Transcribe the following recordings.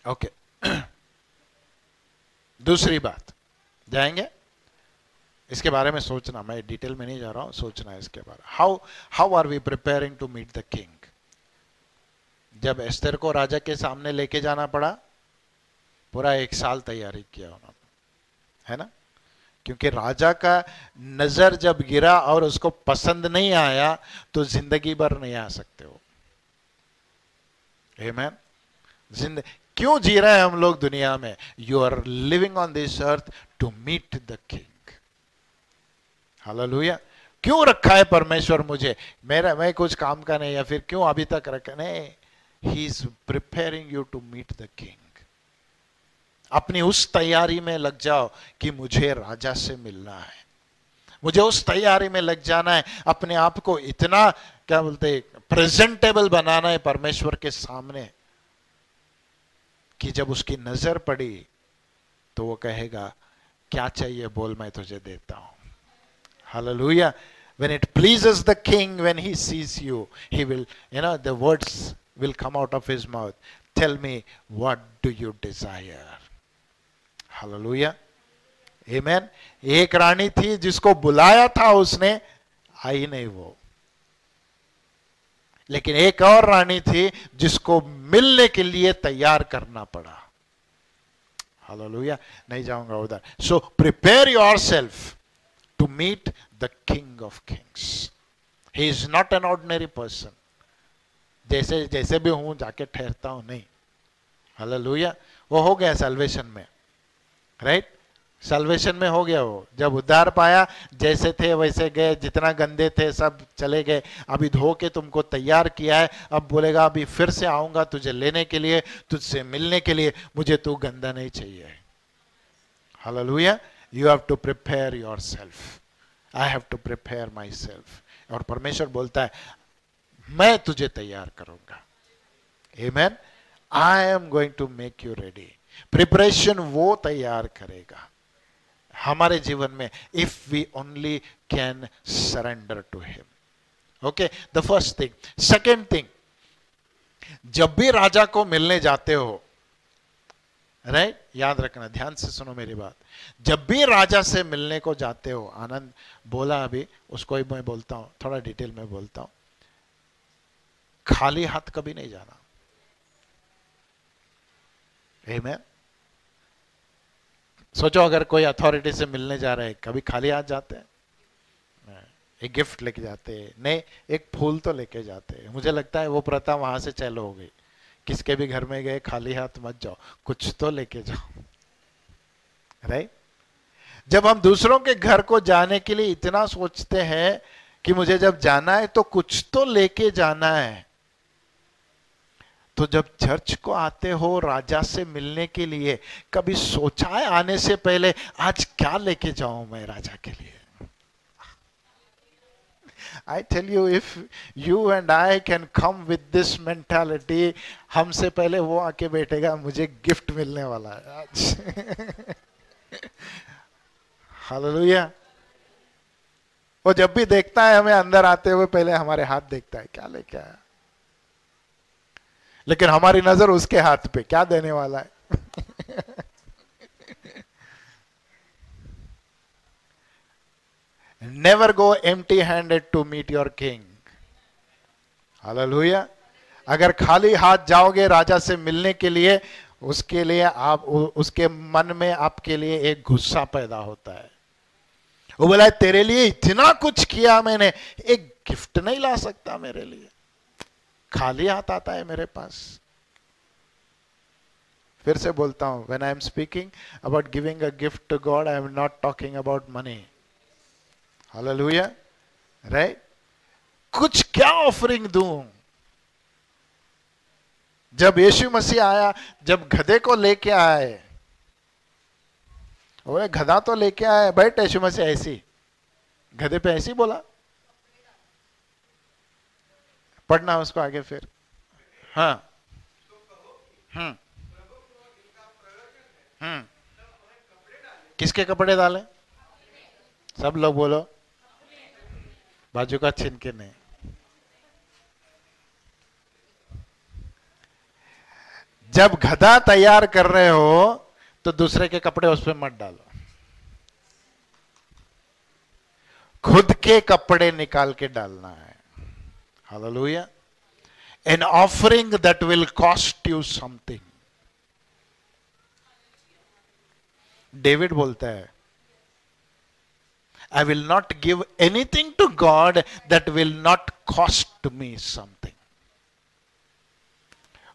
Okay, दूसरी बात, जाएंगे इसके बारे में सोचना, मैं डिटेल में नहीं जा रहा हूं, सोचना है इसके बारे में। How how are we preparing to meet the king. जब एस्तर को राजा के सामने लेके जाना पड़ा, पूरा 1 साल तैयारी किया उन्होंने, है ना, क्योंकि राजा का नजर जब गिरा और उसको पसंद नहीं आया तो जिंदगी भर नहीं आ सकते हो। आमेन। क्यों जी रहे हैं हम लोग दुनिया में? You are living on this earth to meet the king. Hallelujah. क्यों रखा है परमेश्वर मुझे? मैं कुछ काम का नहीं, या फिर क्यों अभी तक रखा नहीं? He is preparing you to meet the king. अपनी उस तैयारी में लग जाओ कि मुझे राजा से मिलना है, मुझे उस तैयारी में लग जाना है, अपने आप को इतना क्या बोलते प्रेजेंटेबल बनाना है परमेश्वर के सामने कि जब उसकी नजर पड़ी तो वो कहेगा क्या चाहिए बोल, मैं तुझे देता हूं। Hallelujah. When it pleases the king, when he sees you, he will, the words will come out of his mouth. Tell me, what do you desire? Hallelujah. Amen. एक रानी थी जिसको बुलाया था उसने, आई नहीं वो, लेकिन एक और रानी थी जिसको मिलने के लिए तैयार करना पड़ा। हालेलुया। नहीं जाऊंगा उधर। So prepare yourself to meet the king of kings. He is not an ordinary person. जैसे जैसे भी हूं जाके ठहरता हूं, नहीं। हालेलुया। वो हो गया सल्वेशन में, राइट? सल्वेशन में हो गया वो, जब उद्धार पाया, जैसे थे वैसे गए, जितना गंदे थे सब चले गए। अभी धो के तुमको तैयार किया है, अब बोलेगा अभी फिर से आऊंगा तुझे लेने के लिए, तुझसे मिलने के लिए, मुझे तू गंदा नहीं चाहिए। Hallelujah. You have to prepare yourself. I have to prepare my self. और परमेश्वर बोलता है मैं तुझे तैयार करूंगा। Amen. I am going to make you ready. Preparation वो तैयार करेगा हमारे जीवन में, if we only can surrender to him. Okay, the first thing. Second thing, जब भी राजा को मिलने जाते हो, राइट, याद रखना, ध्यान से सुनो मेरी बात, जब भी राजा से मिलने को जाते हो, आनंद बोला अभी, उसको ही मैं बोलता हूं, थोड़ा डिटेल में बोलता हूं, खाली हाथ कभी नहीं जाना। आमेन। सोचो अगर कोई अथॉरिटी से मिलने जा रहे हैं, कभी खाली हाथ जाते हैं? एक गिफ्ट लेके जाते हैं, नहीं, एक फूल तो लेके जाते हैं। मुझे लगता है वो प्रथा वहां से चालू हो गई, किसके भी घर में गए खाली हाथ मत जाओ, कुछ तो लेके जाओ, राइट? जब हम दूसरों के घर को जाने के लिए इतना सोचते हैं कि मुझे जब जाना है तो कुछ तो लेके जाना है, तो जब चर्च को आते हो राजा से मिलने के लिए, कभी सोचा है आने से पहले आज क्या लेके जाऊं मैं राजा के लिए? I tell you, if you and I can come with this mentality, हमसे पहले वो आके बैठेगा, मुझे गिफ्ट मिलने वाला है आज। हालेलुया। वो जब भी देखता है हमें अंदर आते हुए, पहले हमारे हाथ देखता है, क्या लेके आया, लेकिन हमारी नजर उसके हाथ पे, क्या देने वाला है। Never go empty handed to meet your king. Hallelujah. अगर खाली हाथ जाओगे राजा से मिलने के लिए, उसके लिए आप, उसके मन में आपके लिए एक गुस्सा पैदा होता है। वो बोला तेरे लिए इतना कुछ किया मैंने, एक गिफ्ट नहीं ला सकता मेरे लिए? खाली हाथ आता है मेरे पास। फिर से बोलता हूं, when I am speaking about giving a gift to God, I am not talking about money. Hallelujah, right? कुछ क्या ऑफरिंग दूं? जब यीशु मसीह आया, जब गधे को लेके आए, वो गधा तो लेके आए, बैठ यीशु मसीह, ऐसी गधे पे ऐसी बोला, पढ़ना उसको आगे फिर। हाँ, हम्म, किसके कपड़े डाले? सब लोग बोलो, बाजू का छीन के नहीं। जब गधा तैयार कर रहे हो तो दूसरे के कपड़े उस पर मत डालो, खुद के कपड़े निकाल के डालना है। Hallelujah. An offering that will cost you something. David बोलता है, I will not give anything to God that will not cost me something.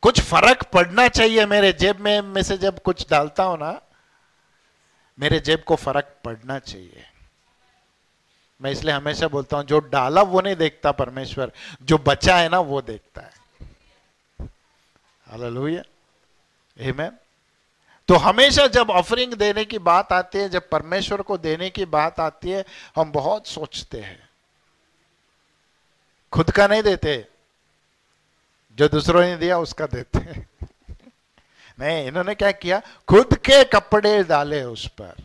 कुछ फर्क पड़ना चाहिए मेरे जेब में से जब कुछ डालता हूं ना, मेरे जेब को फर्क पड़ना चाहिए। मैं इसलिए हमेशा बोलता हूं, जो डाला वो नहीं देखता परमेश्वर, जो बचा है ना वो देखता है। हालेलुया, आमीन। तो हमेशा जब ऑफरिंग देने की बात आती है, जब परमेश्वर को देने की बात आती है, हम बहुत सोचते हैं, खुद का नहीं देते, जो दूसरों ने दिया उसका देते हैं। नहीं, इन्होंने क्या किया, खुद के कपड़े डाले उस पर।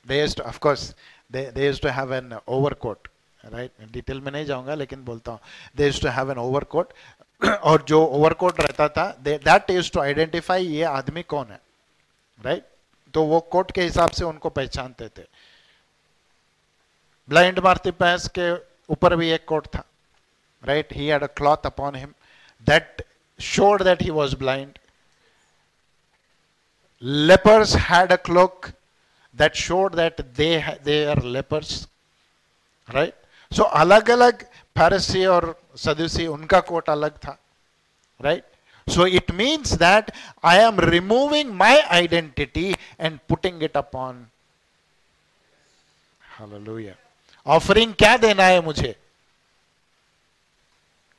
They used to, of course, they used to have an overcoat, right? Detail में नहीं जाऊंगा लेकिन बोलता हूं, they used to have an overcoat। और जो ओवरकोट रहता था, दैट यूज टू आइडेंटिफाई ये आदमी कौन है, राइट? तो वो कोट के हिसाब से उनको पहचानते थे। ब्लाइंड बारतिमेउस के ऊपर भी एक कोट था, right? He had a cloth upon him that showed that he was blind. Lepers had a cloak that showed that they are lepers, right? So अलग अलग फरीसी और सदूसी, उनका कोट अलग था, right? So it means that I am removing my identity and putting it upon. Hallelujah. Offering क्या देना है मुझे,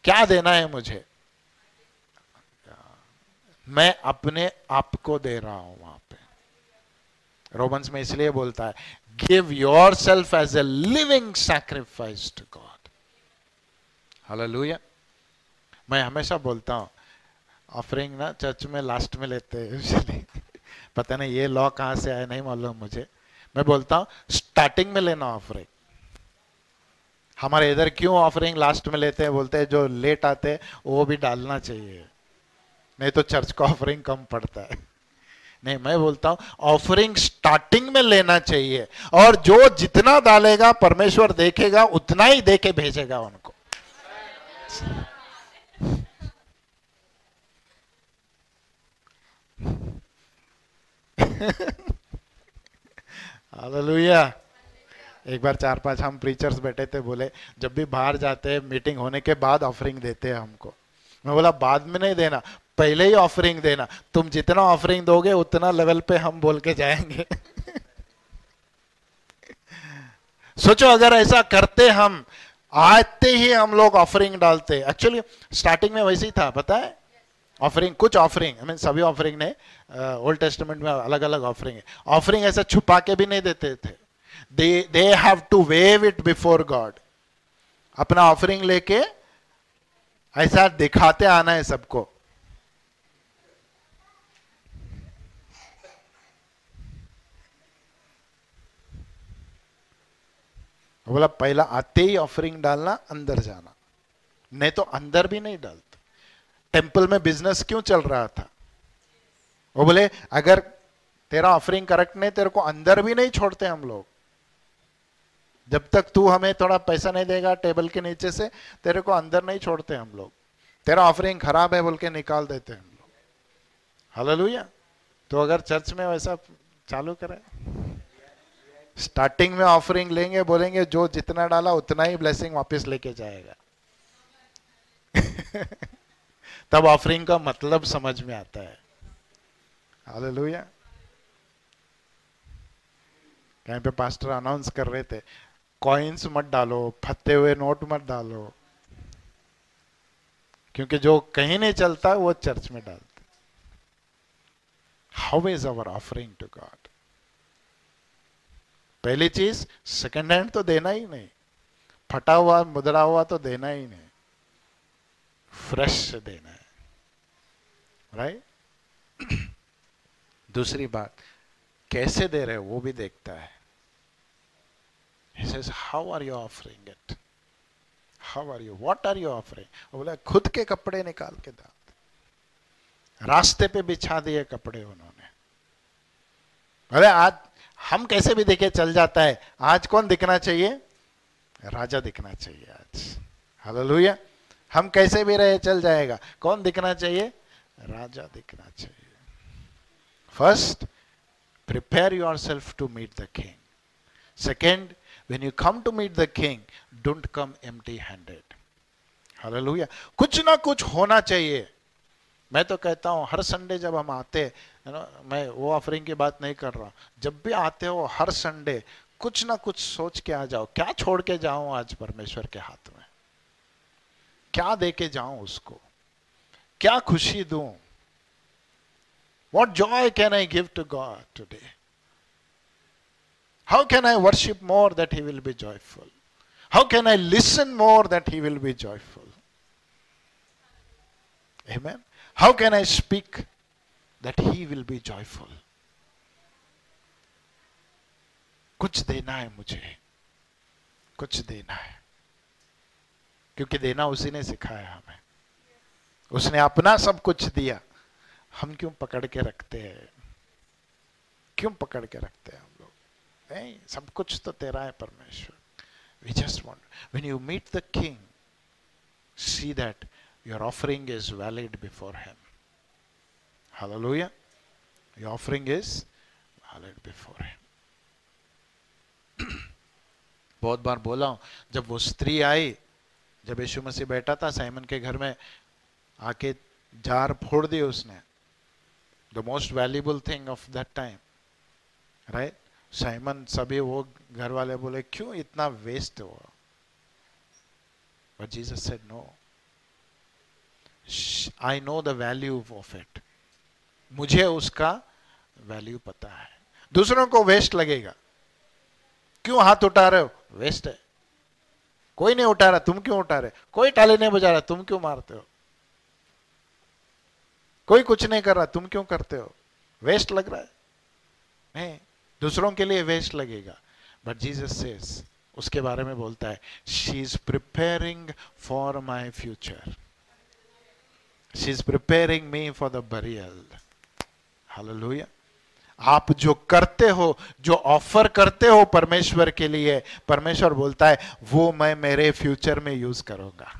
क्या देना है मुझे? मैं अपने आप को दे रहा हूं वहां पे। रोमन्स में इसलिए बोलता है, give yourself as a living sacrifice to God. Hallelujah. मैं हमेशा बोलता हूं, ऑफरिंग ना चर्च में लास्ट में लेते हैं। पता नहीं ये लॉ कहां से आया, नहीं मालूम मुझे। मैं बोलता हूं स्टार्टिंग में लेना ऑफरिंग। हमारे इधर क्यों ऑफरिंग लास्ट में लेते हैं? बोलते हैं जो लेट आते हैं वो भी डालना चाहिए, नहीं तो चर्च का ऑफरिंग कम पड़ता है। नहीं, मैं बोलता हूं ऑफरिंग स्टार्टिंग में लेना चाहिए, और जो जितना डालेगा परमेश्वर देखेगा, उतना ही देके भेजेगा उनको। हालेलुया। एक बार 4-5 हम प्रीचर्स बैठे थे, बोले जब भी बाहर जाते हैं मीटिंग होने के बाद ऑफरिंग देते हैं हमको। मैं बोला बाद में नहीं देना, पहले ही ऑफरिंग देना। तुम जितना ऑफरिंग दोगे उतना लेवल पे हम बोल के जाएंगे। सोचो अगर ऐसा करते, हम आते ही हम लोग ऑफरिंग डालते। एक्चुअली स्टार्टिंग में वैसे ही था, पता है? ऑफरिंग, कुछ ऑफरिंग, आई मीन सभी ऑफरिंग ने, ओल्ड टेस्टामेंट में अलग अलग ऑफरिंग है। ऑफरिंग ऐसा छुपा के भी नहीं देते थे। They have to wave it before God. अपना ऑफरिंग लेके ऐसा दिखाते आना है सबको। बोला पहला आते ही ऑफरिंग डालना, अंदर जाना, नहीं तो अंदर भी नहीं डालते। टेंपल में बिजनेस क्यों चल रहा था? वो बोले अगर तेरा ऑफरिंग करेक्ट नहीं, तेरे को अंदर भी नहीं छोड़ते हम लोग। जब तक तू हमें थोड़ा पैसा नहीं देगा टेबल के नीचे से, तेरे को अंदर नहीं छोड़ते हम लोग। तेरा ऑफरिंग खराब है बोल के निकाल देते हम लोग। हालेलुया। तो अगर चर्च में वैसा चालू करें, स्टार्टिंग में ऑफरिंग लेंगे, बोलेंगे जो जितना डाला उतना ही ब्लेसिंग वापस लेके जाएगा। तब ऑफरिंग का मतलब समझ में आता है। हालेलुया। कहीं पे पास्टर अनाउंस कर रहे थे, कॉइन्स मत डालो, फटे हुए नोट मत डालो, क्योंकि जो कहीं नहीं चलता वो चर्च में डालते। How is our offering to God? पहली चीज, सेकंड हैंड तो देना ही नहीं, फटा हुआ मुद्रा हुआ तो देना ही नहीं, फ्रेश देना है, राइट? दूसरी बात, कैसे दे रहे हो वो भी देखता है। He says, how are you offering it? How are you? What are you offering? वो बोला खुद के कपड़े निकाल के डाल। रास्ते पे बिछा दिए कपड़े उन्होंने। अरे आज हम कैसे भी देखे चल जाता है, आज कौन दिखना चाहिए? राजा दिखना चाहिए आज। हालेलुया। हम कैसे भी रहे चल जाएगा, कौन दिखना चाहिए? राजा दिखना चाहिए। First, prepare yourself to meet the king. Second, when you come to meet the king, don't come empty handed. Hallelujah. कुछ ना कुछ होना चाहिए। मैं तो कहता हूं हर संडे जब हम आते है ना, मैं वो ऑफरिंग की बात नहीं कर रहा, जब भी आते हो हर संडे कुछ ना कुछ सोच के आ जाओ, क्या छोड़ के जाऊं आज परमेश्वर के हाथ में, क्या दे के जाऊं उसको, क्या खुशी दूं। What joy can I give to God today? How can I worship more that He will be joyful? How can I listen more that He will be joyful? Amen. How can I speak that He will be joyful? कुछ देना है मुझे, कुछ देना है, क्योंकि देना उसी ने सिखाया हमें। उसने अपना सब कुछ दिया, हम क्यों पकड़ के रखते हैं? क्यों पकड़ के रखते हैं हम लोग? नहीं, सब कुछ तो तेरा है परमेश्वर। We just want, when you meet the king, see that your offering is valid before him. Hallelujah. Your offering is valid before him. बहुत बार बोला हूं, जब वो स्त्री आई, जब यीशु मसीह बैठा था साइमन के घर में, आके जार फोड़ दी उसने। The most valuable thing of that time, right? Simon, सभी वो घर वाले बोले क्यों इतना वेस्ट हुआ? But Jesus said no. I know the value of it. मुझे उसका वैल्यू पता है। दूसरों को वेस्ट लगेगा, क्यों हाथ उठा रहे हो? वेस्ट है। कोई नहीं उठा रहा, तुम क्यों उठा रहे? कोई ताली नहीं बजा रहा, तुम क्यों मारते हो? कोई कुछ नहीं कर रहा, तुम क्यों करते हो? वेस्ट लग रहा है। नहीं, दूसरों के लिए वेस्ट लगेगा। बट जीसस सेज, उसके बारे में बोलता है, she is preparing for my future, she is preparing me for the burial. Hallelujah. आप जो करते हो, जो ऑफर करते हो परमेश्वर के लिए, परमेश्वर बोलता है वो मैं मेरे फ्यूचर में यूज करूंगा।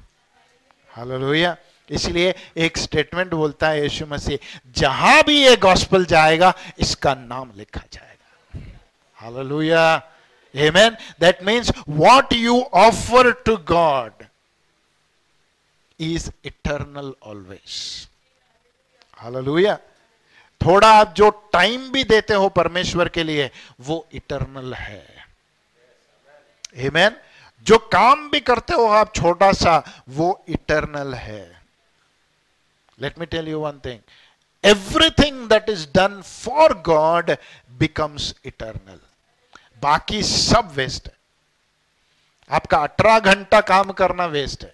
हालेलुया। इसलिए एक स्टेटमेंट बोलता है यीशु मसीह, जहां भी ये गॉस्पेल जाएगा इसका नाम लिखा जाएगा। Hallelujah. Amen. That means what you offer to God is eternal always. Hallelujah. थोड़ा आप जो टाइम भी देते हो परमेश्वर के लिए, वो इटर्नल है। आमेन। जो काम भी करते हो आप छोटा सा, वो इटर्नल है। Let me tell you one thing. Everything that is done for God becomes eternal. बाकी सब वेस्ट है। आपका 18 घंटा काम करना वेस्ट है,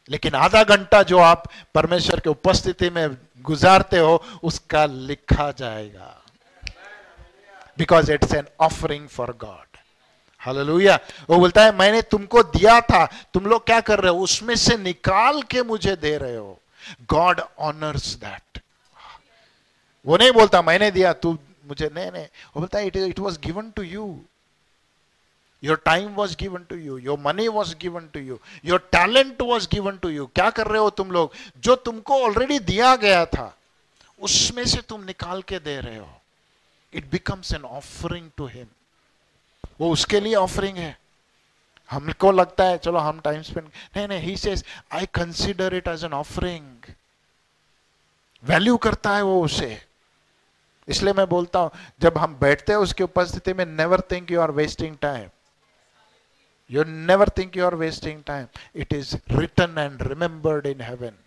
लेकिन आधा घंटा जो आप परमेश्वर की उपस्थिति में गुजारते हो, उसका लिखा जाएगा। Because it's an offering for God. Hallelujah. वो बोलता है मैंने तुमको दिया था, तुम लोग क्या कर रहे हो? उसमें से निकाल के मुझे दे रहे हो। God honors that. वो नहीं बोलता मैंने दिया तू मुझे, नहीं नहीं, वो बोलता है it was given to you. Your time was given to you. Your money was given to you. Your talent was given to you. क्या कर रहे हो तुम लोग? जो तुमको ऑलरेडी दिया गया था, उसमें से तुम निकाल के दे रहे हो। It becomes an offering to him. वो उसके लिए ऑफरिंग है। हमको लगता है चलो हम टाइम स्पेंड, नहीं नहीं, he says I consider it as an offering. Value करता है वो उसे। इसलिए मैं बोलता हूं जब हम बैठते हैं उसकी उपस्थिति में, never think you are wasting time. You never think you are wasting time. It is written and remembered in heaven.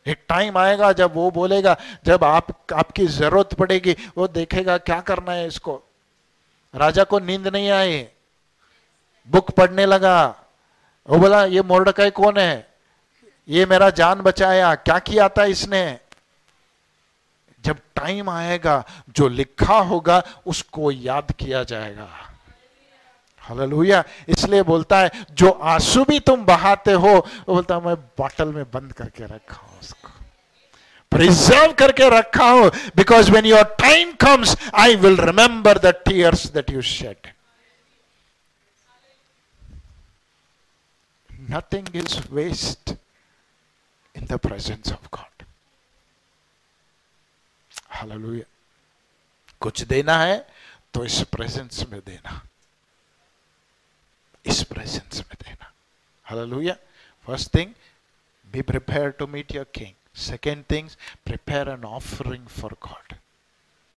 एक टाइम आएगा जब वो बोलेगा, जब आपकी जरूरत पड़ेगी, वो देखेगा क्या करना है इसको। राजा को नींद नहीं आई, बुक पढ़ने लगा, वो बोला ये मोर्दकाई कौन है? ये मेरा जान बचाया, क्या किया था इसने? जब टाइम आएगा जो लिखा होगा उसको याद किया जाएगा। हालेलुया। इसलिए बोलता है जो आंसू भी तुम बहाते हो, वो बोलता है मैं बॉटल में बंद करके रखा हूं उसको। प्रिजर्व करके रखा हूं, because when your time comes I will remember the tears that you shed. Nothing is waste in the presence of God. Hallelujah. कुछ देना है तो इस प्रेजेंस में देना, इस प्रेजेंस में देना. Hallelujah. First thing, be prepared to meet your king. Second thing, prepare an offering for God.